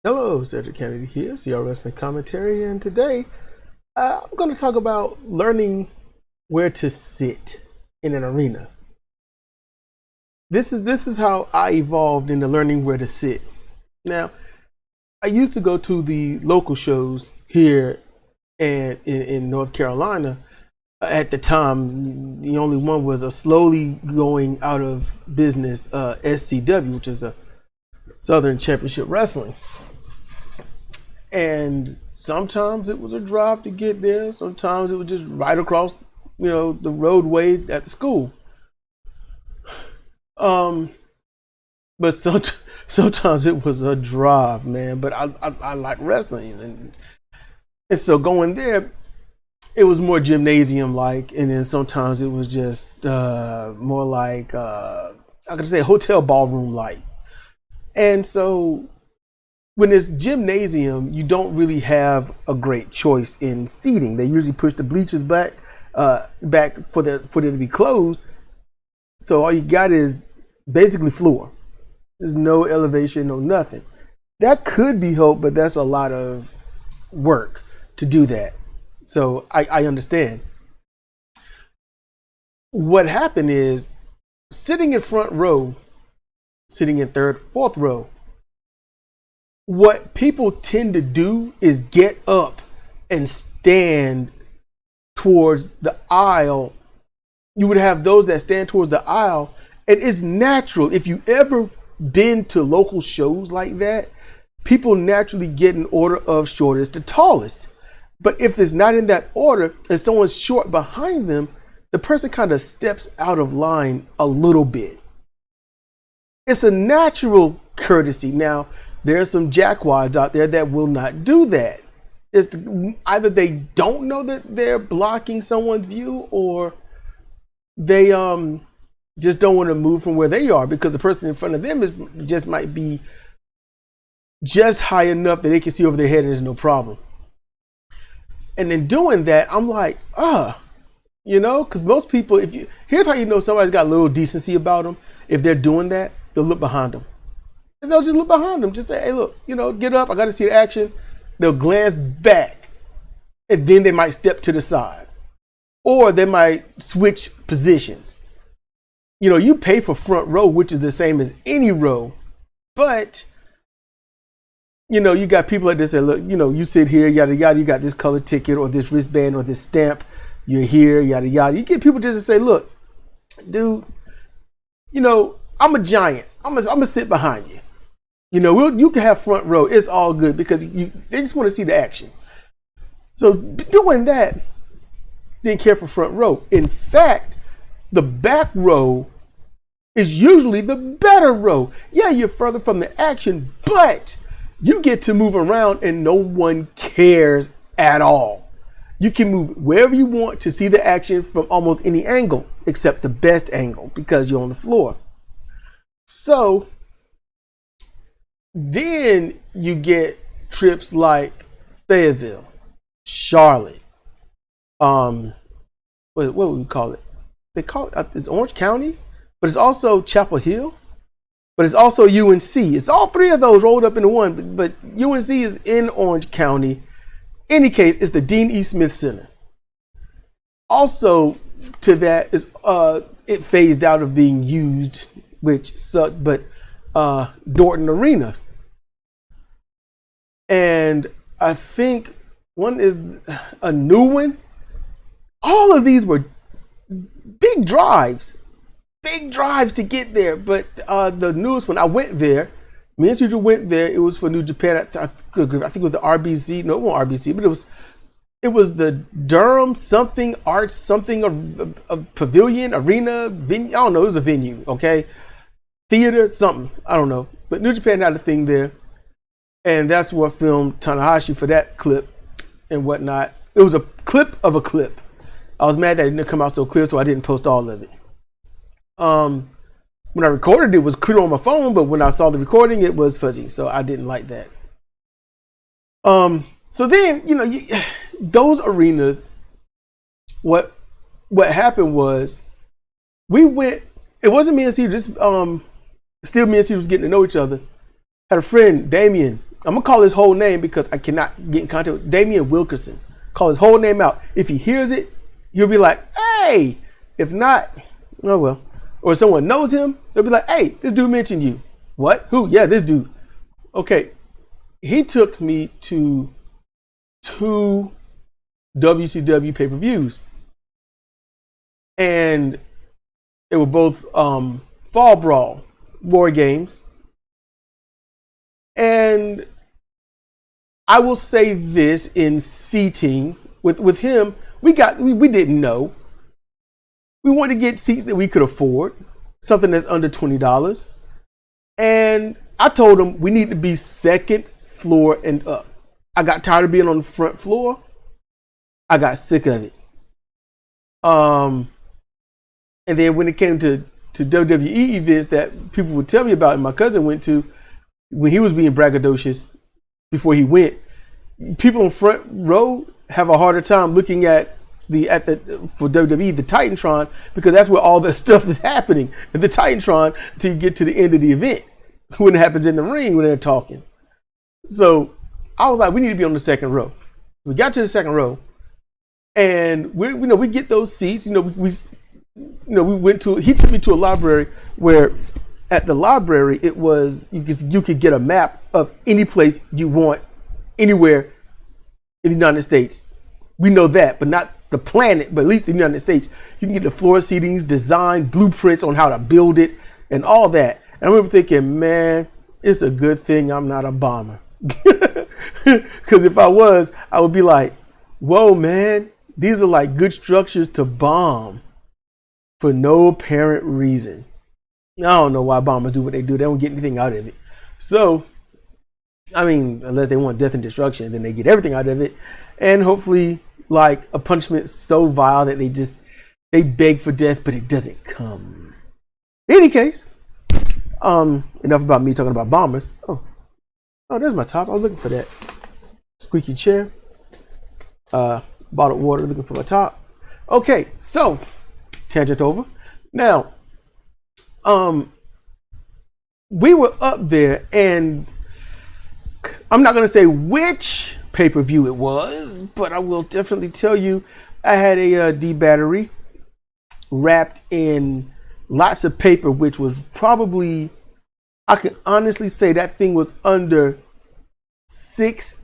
Hello, Cedric Kennedy here, CR Wrestling Commentary, and today I'm going to talk about learning where to sit in an arena. This is how I evolved into learning where to sit. Now, I used to go to the local shows here and in North Carolina. At the time, the only one was a slowly going out of business SCW, which is a Southern Championship Wrestling. And sometimes it was a drive to get there. Sometimes it was just right across, the roadway at the school. But sometimes it was a drive, man. But I like wrestling, and so going there, it was more gymnasium like, and then sometimes it was just more like I could say hotel ballroom like. And so when it's gymnasium, you don't really have a great choice in seating. They usually push the bleachers back for them to be closed. So all you got is basically floor. There's no elevation, no nothing. That could be helped, but that's a lot of work to do that. So I understand. What happened is sitting in front row, sitting in third, fourth row, what people tend to do is get up and stand towards the aisle. You would have those that stand towards the aisle, and it's natural. If you ever been to local shows like that, people naturally get in order of shortest to tallest. But if it's not in that order and someone's short behind them, the person kind of steps out of line a little bit. It's a natural courtesy. Now, there are some jackwads out there that will not do that. Either they don't know that they're blocking someone's view, or they just don't want to move from where they are because the person in front of them just might be just high enough that they can see over their head and there's no problem. And in doing that, I'm like, because most people, here's how you know somebody's got a little decency about them. If they're doing that, they'll look behind them. And they'll just look behind them. Just say, hey, look, get up. I got to see the action. They'll glance back. And then they might step to the side. Or they might switch positions. You pay for front row, which is the same as any row. But, you got people like this that look, you sit here, yada, yada. You got this color ticket or this wristband or this stamp. You're here, yada, yada. You get people just to say, look, dude, I'm a giant. I'm going to sit behind you. You can have front row. It's all good because they just want to see the action. So doing that, didn't care for front row. In fact, the back row is usually the better row. Yeah, you're further from the action, but you get to move around and no one cares at all. You can move wherever you want to see the action from almost any angle except the best angle because you're on the floor. So then you get trips like Fayetteville, Charlotte, what would we call it? They call it it's Orange County, but it's also Chapel Hill, but it's also UNC. It's all three of those rolled up into one, but UNC is in Orange County. Any case, it's the Dean E. Smith Center. Also, to that is it phased out of being used, which sucked, but Dorton Arena. And I think one is a new one. All of these were big drives to get there. But the newest one, I went there. Me and Cedric went there. It was for New Japan. I think it was the RBC. No, it wasn't RBC, but it was the Durham something Arts something a pavilion arena venue. I don't know. It was a venue. Okay, theater something. I don't know. But New Japan had a thing there, and that's what filmed Tanahashi for that clip and whatnot. It was a clip of a clip. I was mad that it didn't come out so clear, so I didn't post all of it. When I recorded it was clear on my phone, but when I saw the recording, it was fuzzy, so I didn't like that. So then, those arenas, what happened was we went, it wasn't me and Steve, still me and Steve was getting to know each other. Had a friend, Damien, I'm gonna call his whole name because I cannot get in contact with Damian Wilkerson. Call his whole name out. If he hears it, he'll be like, hey. If not, oh well. Or if someone knows him, they'll be like, hey, this dude mentioned you. What? Who? Yeah, this dude. Okay. He took me to 2 WCW pay-per-views. And they were both Fall Brawl War Games. And I will say this in seating with him, we didn't know. We wanted to get seats that we could afford, something that's under $20. And I told him we need to be second floor and up. I got tired of being on the front floor. I got sick of it. And then when it came to WWE events that people would tell me about and my cousin went to, when he was being braggadocious before he went, people in front row have a harder time looking at for WWE, the Titantron, because that's where all the stuff is happening at the Titantron till you get to the end of the event when it happens in the ring when they're talking. So I was like, we need to be on the second row. We got to the second row, and we get those seats. We went to. He took me to a library where, at the library, it was you could get a map of any place you want, anywhere in the United States. We know that, but not the planet, but at least in the United States. You can get the floor seatings, design, blueprints on how to build it, and all that. And I remember thinking, man, it's a good thing I'm not a bomber. Because if I was, I would be like, whoa, man, these are like good structures to bomb for no apparent reason. I don't know why bombers do what they do. They don't get anything out of it. So, I mean, unless they want death and destruction, then they get everything out of it. And hopefully, like a punishment so vile that they beg for death, but it doesn't come. In any case, enough about me talking about bombers. Oh, there's my top. I was looking for that. Squeaky chair. Bottled water, looking for my top. Okay, so tangent over. Now, we were up there, and I'm not gonna say which pay-per-view it was, but I will definitely tell you I had a D battery wrapped in lots of paper, which was probably, I can honestly say that thing was under 6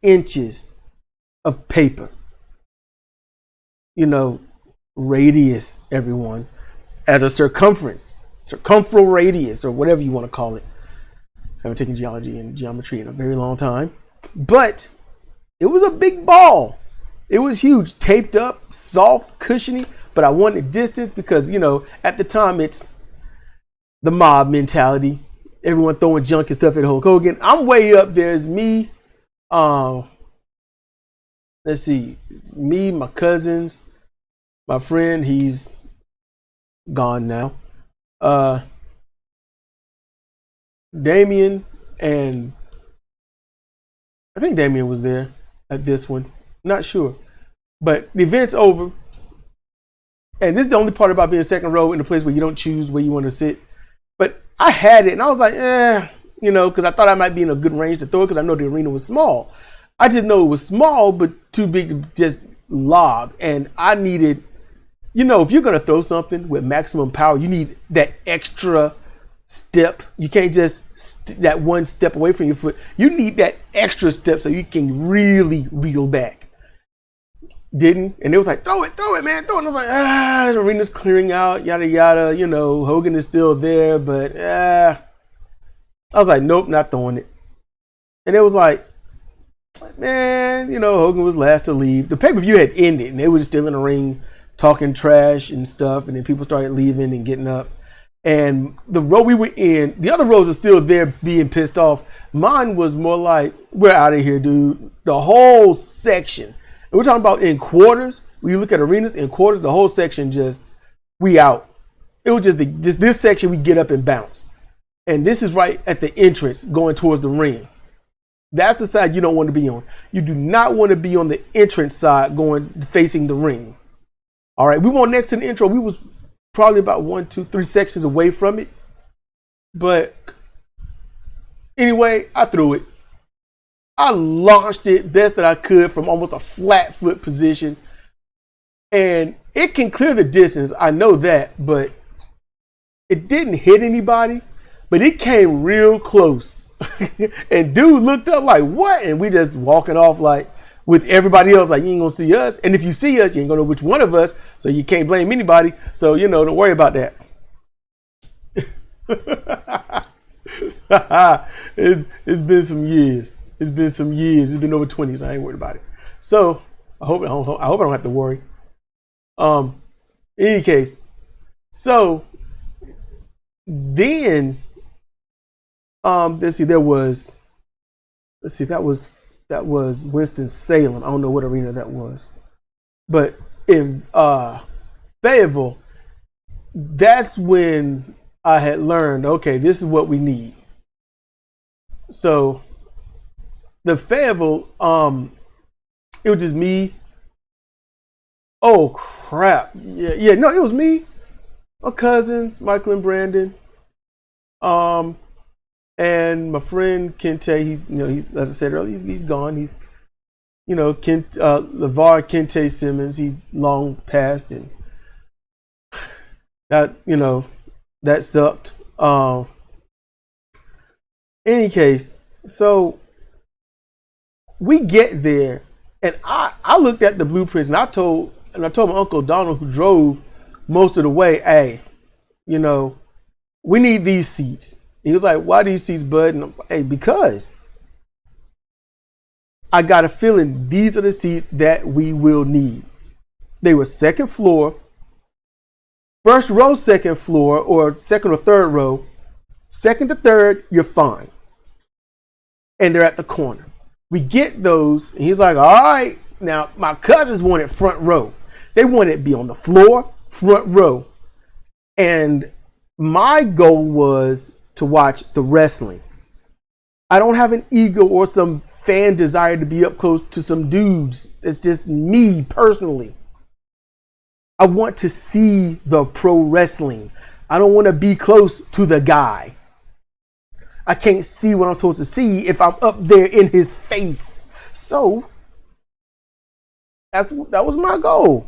inches of paper. Radius, everyone, as a circumferential radius, or whatever you want to call it. I haven't taken geology and geometry in a very long time, but it was a big ball. It was huge, taped up, soft, cushiony, but I wanted distance because, at the time it's the mob mentality. Everyone throwing junk and stuff at Hulk Hogan. I'm way up there. It's me. Let's see. Me, my cousins, my friend, he's gone now. Damien, and I think Damien was there at this one. Not sure. But the event's over. And this is the only part about being second row in a place where you don't choose where you want to sit. But I had it, and I was like, because I thought I might be in a good range to throw it because I know the arena was small. I just know it was small, but too big to just lob. And I needed, if you're going to throw something with maximum power, you need that extra step. You can't just that one step away from your foot. You need that extra step so you can really reel back. Didn't, and it was like, throw it, man, throw it. And I was like, the arena's clearing out, yada yada. Hogan is still there, but I was like, nope, not throwing it. And it was like, man, Hogan was last to leave. The pay-per-view had ended, and they were still in the ring talking trash and stuff, and then people started leaving and getting up. And the row we were in, the other rows are still there being pissed off. Mine was more like, we're out of here, dude. The whole section. And we're talking about in quarters. When you look at arenas in quarters, the whole section we out. It was just this section we get up and bounce. And this is right at the entrance going towards the ring. That's the side you don't want to be on. You do not want to be on the entrance side facing the ring. All right, we weren't next to the intro. We was probably about 1, 2, 3 sections away from it. But anyway, I threw it. I launched it best that I could from almost a flat foot position. And it can clear the distance, I know that, but it didn't hit anybody, but it came real close. And dude looked up like, what? And we just walking off like with everybody else, like, you ain't gonna see us. And if you see us, you ain't gonna know which one of us, so you can't blame anybody. So, don't worry about that. It's been some years. It's been some years. It's been over 20, so I ain't worried about it. So I hope I don't have to worry. In any case, so then that was Winston-Salem. I don't know what arena that was. But in Fayetteville, that's when I had learned, okay, this is what we need. So the Fayetteville, it was just me. Oh crap. Yeah, no, it was me, my cousins, Michael and Brandon, and my friend Kente. He's as I said earlier, he's gone. He's LeVar Kente Simmons, he's long passed, and that that sucked. Any case, so we get there, and I looked at the blueprints, and I told my Uncle Donald, who drove most of the way, hey, we need these seats. He was like, why these seats, bud? And I'm like, hey, because I got a feeling these are the seats that we will need. They were second floor, first row, second floor, or second or third row. Second to third, you're fine. And they're at the corner. We get those, and he's like, all right. Now, my cousins wanted front row. They wanted to be on the floor, front row. And my goal was to watch the wrestling. I don't have an ego or some fan desire to be up close to some dudes. It's just me personally. I want to see the pro wrestling. I don't want to be close to the guy. I can't see what I'm supposed to see if I'm up there in his face. So that was my goal,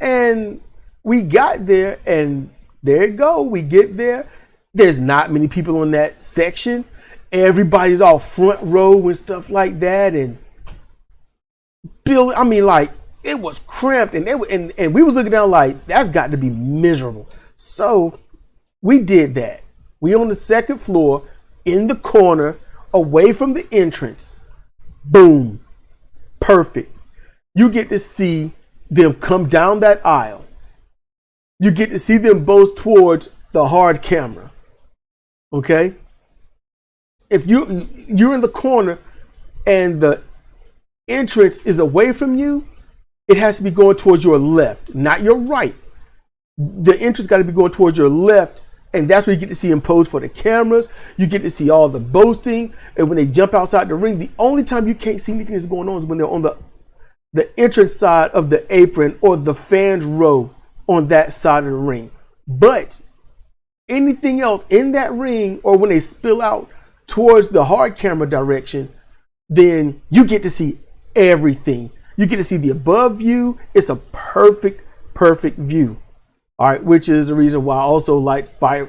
And we got there, and there you go. We get there. There's not many people in that section. Everybody's all front row and stuff like that. And it was cramped, and we was looking down like, that's got to be miserable. So we did that. We on the second floor, in the corner, away from the entrance. Boom. Perfect. You get to see them come down that aisle. You get to see them both towards the hard camera. Okay? If you're in the corner and the entrance is away from you, it has to be going towards your left, not your right. The entrance got to be going towards your left, and that's where you get to see them pose for the cameras. You get to see all the boasting, and when they jump outside the ring, the only time you can't see anything that's going on is when they're on the entrance side of the apron or the fans row on that side of the ring. But anything else in that ring, or when they spill out towards the hard camera direction, then you get to see everything. You get to see the above view. It's a perfect view. All right, which is the reason why I also like Fire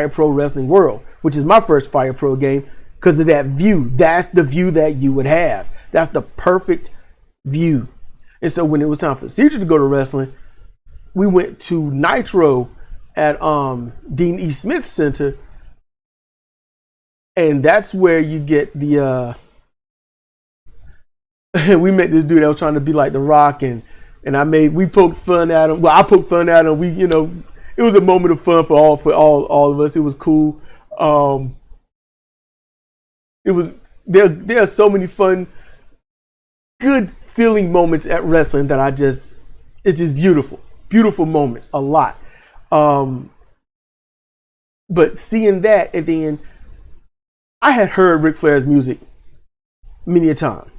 Pro Wrestling World, which is my first Fire Pro game, because of that view. That's the view that you would have. That's the perfect view. And so when it was time for Cedric to go to wrestling, we went to Nitro at Dean E. Smith Center, and that's where you get the we met this dude that was trying to be like The Rock, and we poked fun at him. Well, I poked fun at him. We, it was a moment of fun for all of us. It was cool. There are so many fun, good feeling moments at wrestling that it's just beautiful moments, a lot. But seeing that, and then I had heard Ric Flair's music many a time.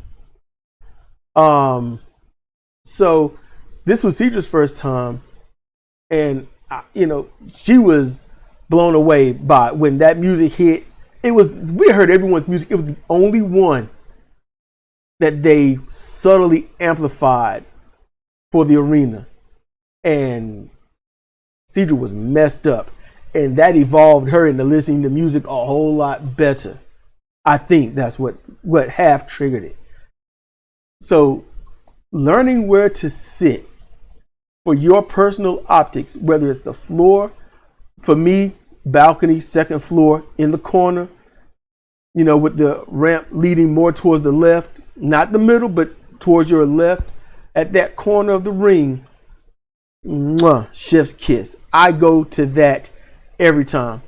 So this was Cedra's first time, and she was blown away by when that music hit we heard everyone's music. It was the only one that they subtly amplified for the arena. And Cedra was messed up. And that evolved her into listening to music a whole lot better. I think that's what half triggered it. So learning where to sit for your personal optics, whether it's the floor, for me, balcony, second floor, in the corner, with the ramp leading more towards the left, not the middle, but towards your left, at that corner of the ring, chef's kiss. I go to that every time.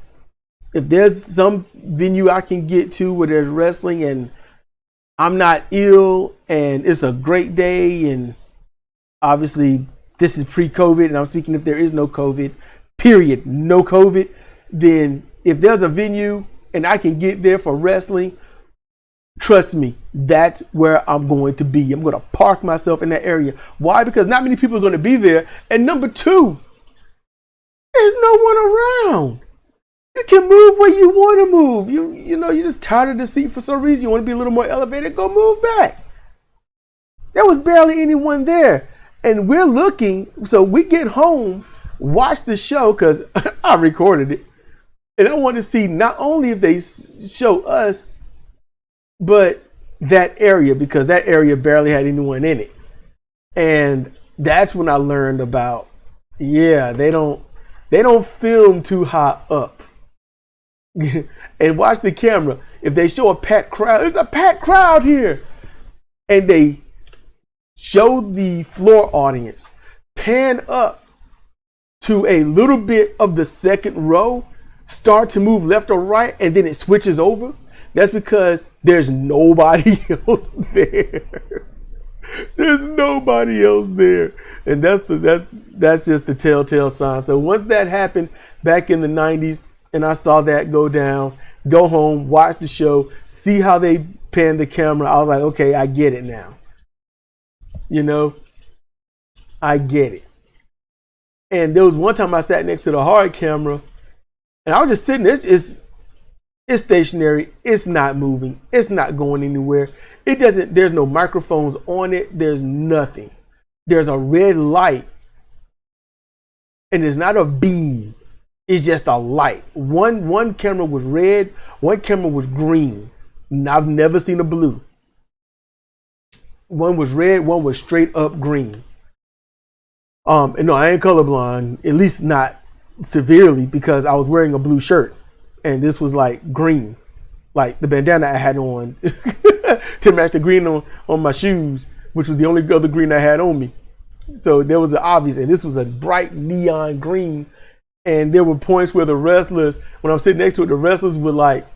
If there's some venue I can get to where there's wrestling and I'm not ill and it's a great day, and obviously this is pre-COVID, and I'm speaking if there is no COVID, period, no COVID, then if there's a venue and I can get there for wrestling, trust me, that's where I'm going to be. I'm going to park myself in that area. Why? Because not many people are going to be there. And number two, there's no one around. You can move where you want to move. You're just tired of the seat for some reason. You want to be a little more elevated, go move back. There was barely anyone there. And we're looking, so we get home, watch the show, because I recorded it. And I want to see not only if they show us, but that area, because that area barely had anyone in it. And that's when I learned about, they don't film too high up. And watch the camera. If they show a packed crowd, there's a packed crowd here. And they show the floor audience, pan up to a little bit of the second row, start to move left or right, and then it switches over. That's because there's nobody else there. There's nobody else there. And that's just the telltale sign. So once that happened back in the 90s and I saw that go down, go home, watch the show, see how they pan the camera, I was like, okay, I get it now. I get it. And there was one time I sat next to the hard camera and I was just sitting there. It's stationary. It's not moving. It's not going anywhere. There's no microphones on it. There's nothing. There's a red light. And it's not a beam. It's just a light. One camera was red. One camera was green. And I've never seen a blue. One was red. One was straight up green. And no, I ain't colorblind. At least not severely, because I was wearing a blue shirt. And this was like green, like the bandana I had on to match the green on my shoes, which was the only other green I had on me. So there was an obvious, and this was a bright neon green. And there were points where the wrestlers, when I'm sitting next to it, the wrestlers would like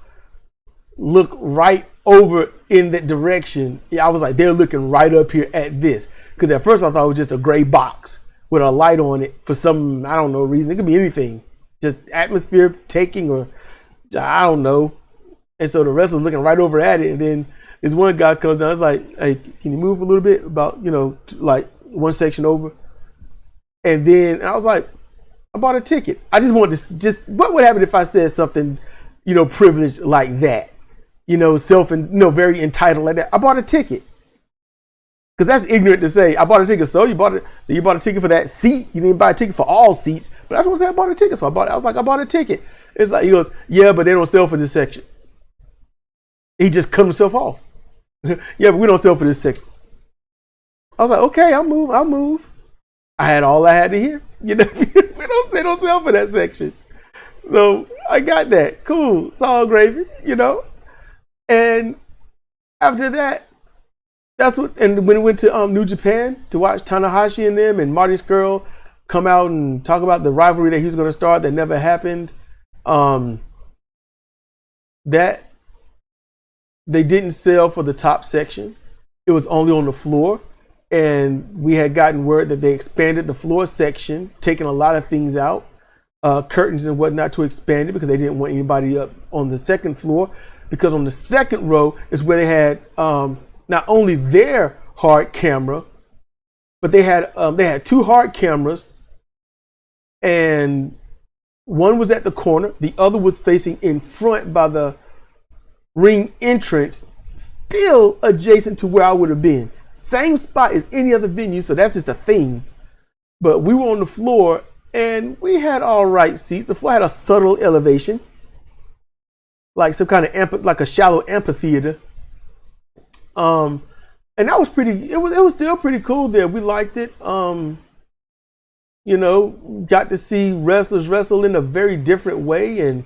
look right over in that direction. Yeah, I was like, they're looking right up here at this. Because at first I thought it was just a gray box with a light on it for some, I don't know, reason. It could be anything, just atmosphere taking, or I don't know. And so the wrestler's looking right over at it. And then this one guy comes down. It's like, hey, can you move a little bit about, like one section over? And then I was like, I bought a ticket. I just wanted to what would happen if I said something, privileged like that, very entitled like that. I bought a ticket. Because that's ignorant to say. I bought a ticket. So you bought a ticket for that seat. You didn't buy a ticket for all seats. But I just want to say I bought a ticket. So I was like, I bought a ticket. It's like, he goes, yeah, but they don't sell for this section. He just cut himself off. Yeah, but we don't sell for this section. I was like, okay, I'll move. I had all I had to hear. They don't sell for that section. So I got that. Cool. It's all gravy, And after that, and when we went to New Japan to watch Tanahashi and them and Marty Scurll come out and talk about the rivalry that he was going to start that never happened, that they didn't sell for the top section. It was only on the floor. And we had gotten word that they expanded the floor section, taking a lot of things out, curtains and whatnot, to expand it because they didn't want anybody up on the second floor. Because on the second row is where they had not only their hard camera, but they had two hard cameras, and one was at the corner, the other was facing in front by the ring entrance, still adjacent to where I would have been. Same spot as any other venue, so that's just a theme. But we were on the floor and we had all right seats. The floor had a subtle elevation, like some kind of like a shallow amphitheater. And that was pretty. It was still pretty cool there. We liked it. You know, got to see wrestlers wrestle in a very different way, and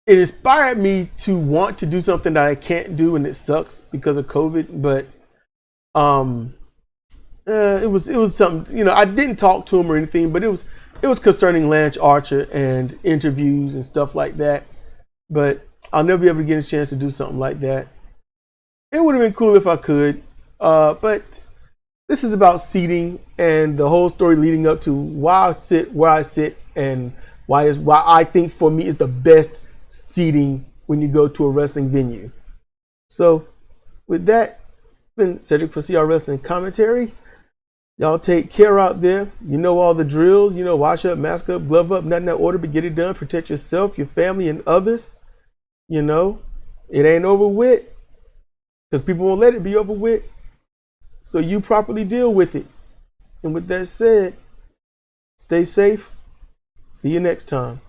it inspired me to want to do something that I can't do, and it sucks because of COVID. But it was something. You know, I didn't talk to him or anything, but it was concerning Lance Archer and interviews and stuff like that. But I'll never be able to get a chance to do something like that. It would have been cool if I could, but this is about seating and the whole story leading up to why I sit where I sit and why I think for me is the best seating when you go to a wrestling venue. So with that, it's been Cedric for CR Wrestling Commentary. Y'all take care out there. You know all the drills. You know, wash up, mask up, glove up, not in that order, but get it done. Protect yourself, your family, and others. You know, it ain't over with because people won't let it be over with. So you properly deal with it. And with that said, stay safe. See you next time.